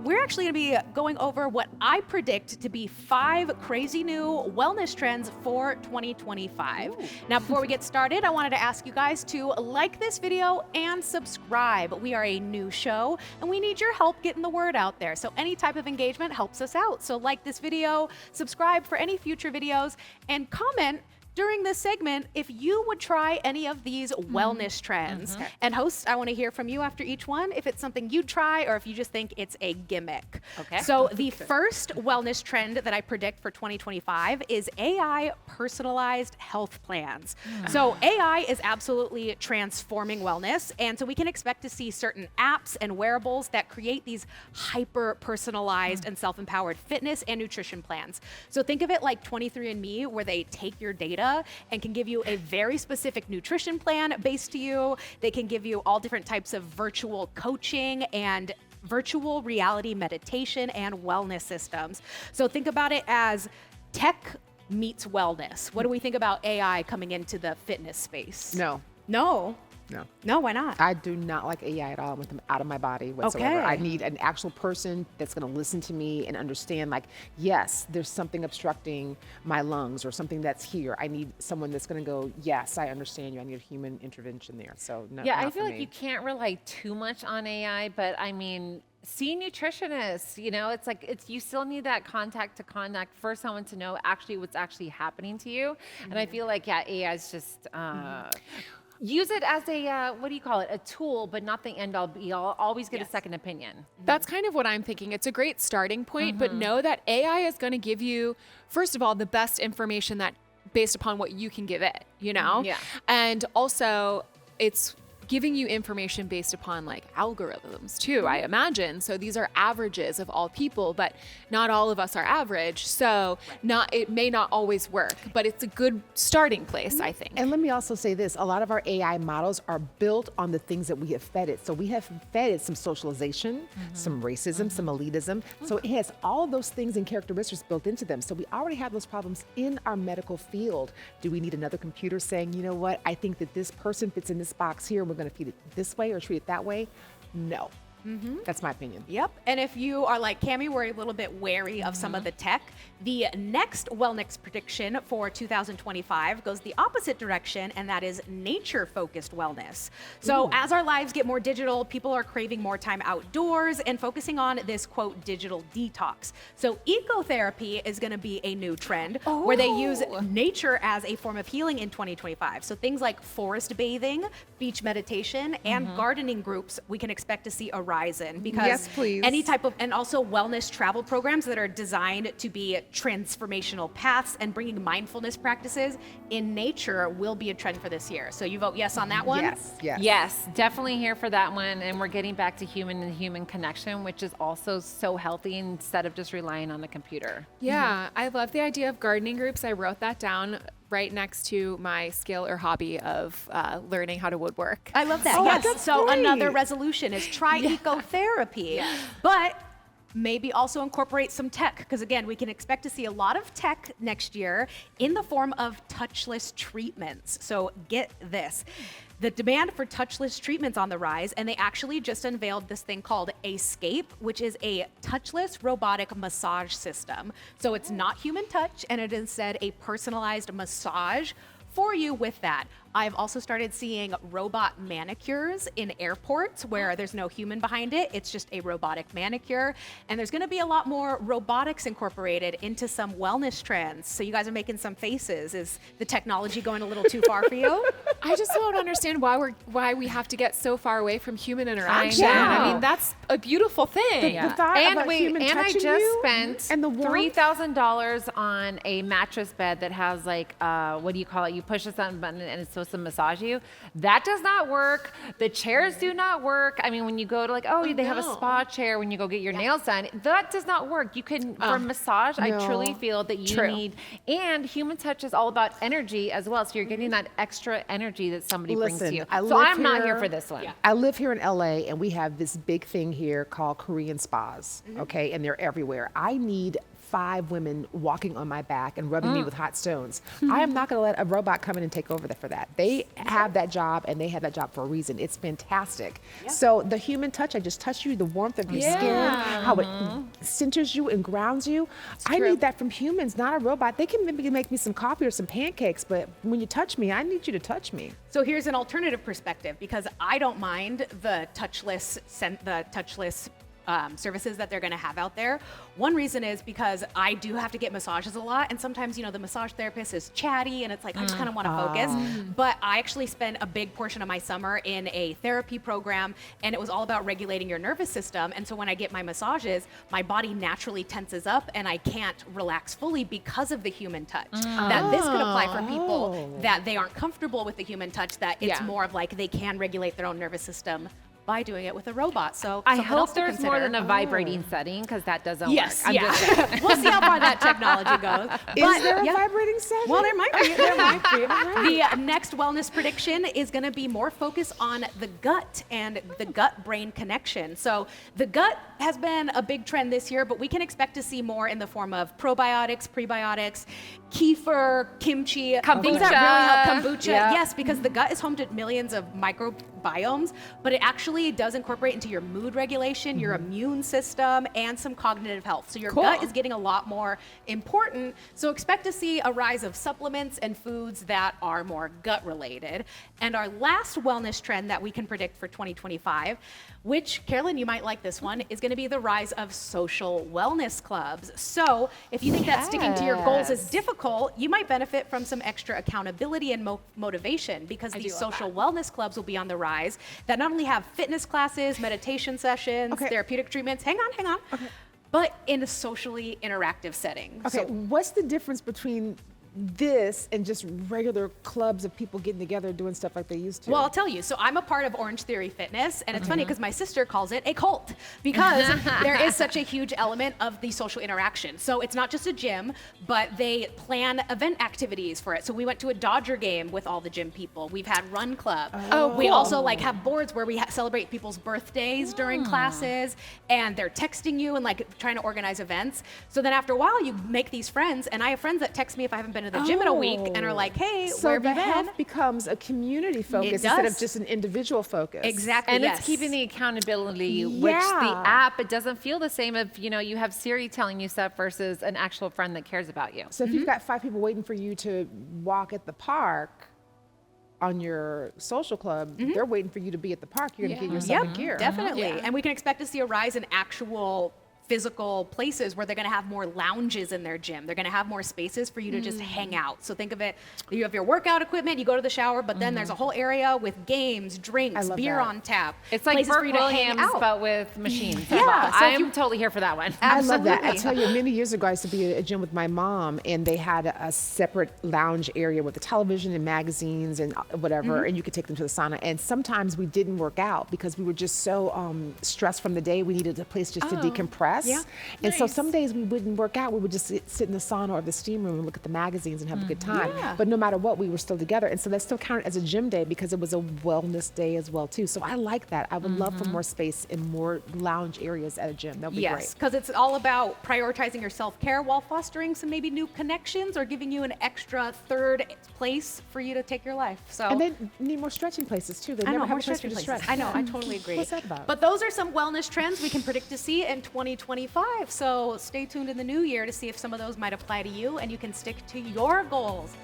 we're actually going to be going over what I predict to be 5 crazy new wellness trends for 2025. Ooh. Now, before we get started, I wanted to ask you guys to like this video and subscribe. We are a new show and we need your help getting the word out there. So any type of engagement helps us out. So like this video, subscribe for any future videos, and comment during this segment if you would try any of these wellness trends. And hosts, I want to hear from you after each one if it's something you'd try or if you just think it's a gimmick. Okay. So the first wellness trend that I predict for 2025 is AI personalized health plans. So AI is absolutely transforming wellness, and so we can expect to see certain apps and wearables that create these hyper personalized and self-empowered fitness and nutrition plans. So think of it like 23andMe, where they take your data and can give you a very specific nutrition plan based to you. They can give you all different types of virtual coaching and virtual reality meditation and wellness systems. So think about it as tech meets wellness. What do we think about AI coming into the fitness space? No. No, why not? I do not like AI at all. I want them out of my body whatsoever. Okay. I need an actual person that's going to listen to me and understand, like, yes, there's something obstructing my lungs or something that's here. I need someone that's going to go, yes, I understand you. I need a human intervention there. So no. Yeah, not I feel for like me. you can't rely too much on AI, but I mean, see nutritionists, you know, it's like, you still need that contact to contact for someone to know actually what's actually happening to you. And I feel like, yeah, AI is just, use it as a, what do you call it? A tool, but not the end all be all. Always get a second opinion. That's kind of what I'm thinking. It's a great starting point, but know that AI is going to give you, first of all, the best information that based upon what you can give it, you know? Yeah. And also it's giving you information based upon like algorithms too, I imagine. So these are averages of all people, but not all of us are average. So it may not always work, but it's a good starting place, I think. And let me also say this, a lot of our AI models are built on the things that we have fed it. So we have fed it some socialization, some racism, some elitism. So it has all of those things and characteristics built into them. So we already have those problems in our medical field. Do we need another computer saying, you know what, I think that this person fits in this box here, we're going to feed it this way or treat it that way? No. That's my opinion. Yep. And if you are like Cammie, we're a little bit wary of some of the tech. The next wellness prediction for 2025 goes the opposite direction, and that is nature-focused wellness. So as our lives get more digital, people are craving more time outdoors and focusing on this, quote, digital detox. So ecotherapy is going to be a new trend where they use nature as a form of healing in 2025. So things like forest bathing, beach meditation, and gardening groups we can expect to see horizon, because Yes, please. any type of, and also wellness travel programs that are designed to be transformational paths and bringing mindfulness practices in nature will be a trend for this year. So you vote yes on that one? Yes, yes. Yes, definitely here for that one. And we're getting back to human and human connection, which is also so healthy instead of just relying on a computer. Yeah, I love the idea of gardening groups. I wrote that down right next to my skill or hobby of learning how to woodwork. I love that. Oh, Yes. that's So great. another resolution is try ecotherapy, but maybe also incorporate some tech, because again, we can expect to see a lot of tech next year in the form of touchless treatments. So get this. The demand for touchless treatments on the rise, and they actually just unveiled this thing called Escape, which is a touchless robotic massage system. So it's not human touch, and it is instead a personalized massage for you with that. I've also started seeing robot manicures in airports where there's no human behind it. It's just a robotic manicure. And there's going to be a lot more robotics incorporated into some wellness trends. So you guys are making some faces. Is the technology going a little too far for you? I just don't understand why we have to get so far away from human interaction. know. I mean, that's a beautiful thing. The thought And about human I touching just you spent and the warmth. $3,000 on a mattress bed that has like, what do you call it? You push a button and it's supposed to massage you. That does not work. The chairs do not work. I mean, when you go to like, they have a spa chair when you go get your nails done, that does not work. You can, for massage, I truly feel that you need, and human touch is all about energy as well. So you're getting that extra energy that somebody brings to you. So I'm not here for this one. I live here in LA, and we have this big thing here called Korean spas, okay? And they're everywhere. I need 5 women walking on my back and rubbing me with hot stones. I am not going to let a robot come in and take over for that. They have that job, and they have that job for a reason. It's fantastic. So the human touch, I just touch you, the warmth of your skin, how it centers you and grounds you. I need that from humans, not a robot. They can maybe make me some coffee or some pancakes, but when you touch me, I need you to touch me. So here's an alternative perspective, because I don't mind the touchless services that they're going to have out there. One reason is because I do have to get massages a lot, and sometimes, you know, the massage therapist is chatty, and it's like I just kind of want to focus. But I actually spent a big portion of my summer in a therapy program, and it was all about regulating your nervous system. And so when I get my massages, my body naturally tenses up, and I can't relax fully because of the human touch. That this could apply for people that they aren't comfortable with the human touch, that it's more of like they can regulate their own nervous system by doing it with a robot. So I hope there's more than a vibrating setting, because that doesn't work. Yes, we'll see how far that technology goes. Is there a vibrating setting? Well, there might be. There might be. The next wellness prediction is going to be more focused on the gut and the gut-brain connection. So the gut has been a big trend this year, but we can expect to see more in the form of probiotics, prebiotics, kefir, kimchi, things that really help. Kombucha, yes, because the gut is home to millions of microbiomes, but it actually does incorporate into your mood regulation, your immune system, and some cognitive health. So your gut is getting a lot more important. So expect to see a rise of supplements and foods that are more gut related. And our last wellness trend that we can predict for 2025, which, Carolyn, you might like this one, is going to be the rise of social wellness clubs. So if you think that sticking to your goals is difficult, you might benefit from some extra accountability and motivation, because these social wellness clubs will be on the rise, that not only have fitness classes, meditation sessions, therapeutic treatments, hang on, but in a socially interactive setting. Okay, what's the difference between this and just regular clubs of people getting together doing stuff like they used to? Well, I'll tell you. So I'm a part of Orange Theory Fitness, and it's funny because my sister calls it a cult, because there is such a huge element of the social interaction. So it's not just a gym, but they plan event activities for it. So we went to a Dodger game with all the gym people. We've had Run Club. We also like have boards where we celebrate people's birthdays during classes, and they're texting you and like trying to organize events. So then after a while, you make these friends, and I have friends that text me if I haven't been to the gym in a week and are like, hey, where have you been? Health becomes a community focus instead of just an individual focus. Exactly. And it's keeping the accountability, which the app, it doesn't feel the same if, you know, you have Siri telling you stuff versus an actual friend that cares about you. So if you've got 5 people waiting for you to walk at the park on your social club, they're waiting for you to be at the park. You're going to get yourself in gear. Definitely. And we can expect to see a rise in actual physical places where they're going to have more lounges in their gym. They're going to have more spaces for you to just hang out. So think of it, you have your workout equipment, you go to the shower, but then there's a whole area with games, drinks, beer on tap. It's like Burt Williams, but with machines. I'm totally here for that one. I love that. I tell you, many years ago, I used to be at a gym with my mom, and they had a separate lounge area with the television and magazines and whatever, and you could take them to the sauna. And sometimes we didn't work out because we were just so stressed from the day. We needed a place just to decompress. And so some days we wouldn't work out. We would just sit in the sauna or the steam room and look at the magazines and have a good time. But no matter what, we were still together. And so that still counted as a gym day because it was a wellness day as well, too. So I like that. I would love for more space and more lounge areas at a gym. That would be great. Yes, because it's all about prioritizing your self-care while fostering some maybe new connections or giving you an extra third place for you to take your life. So and they need more stretching places, too. They never have a place for you to stretch. I know, I totally agree. What's that about? But those are some wellness trends we can predict to see in 2025. So stay tuned in the new year to see if some of those might apply to you and you can stick to your goals.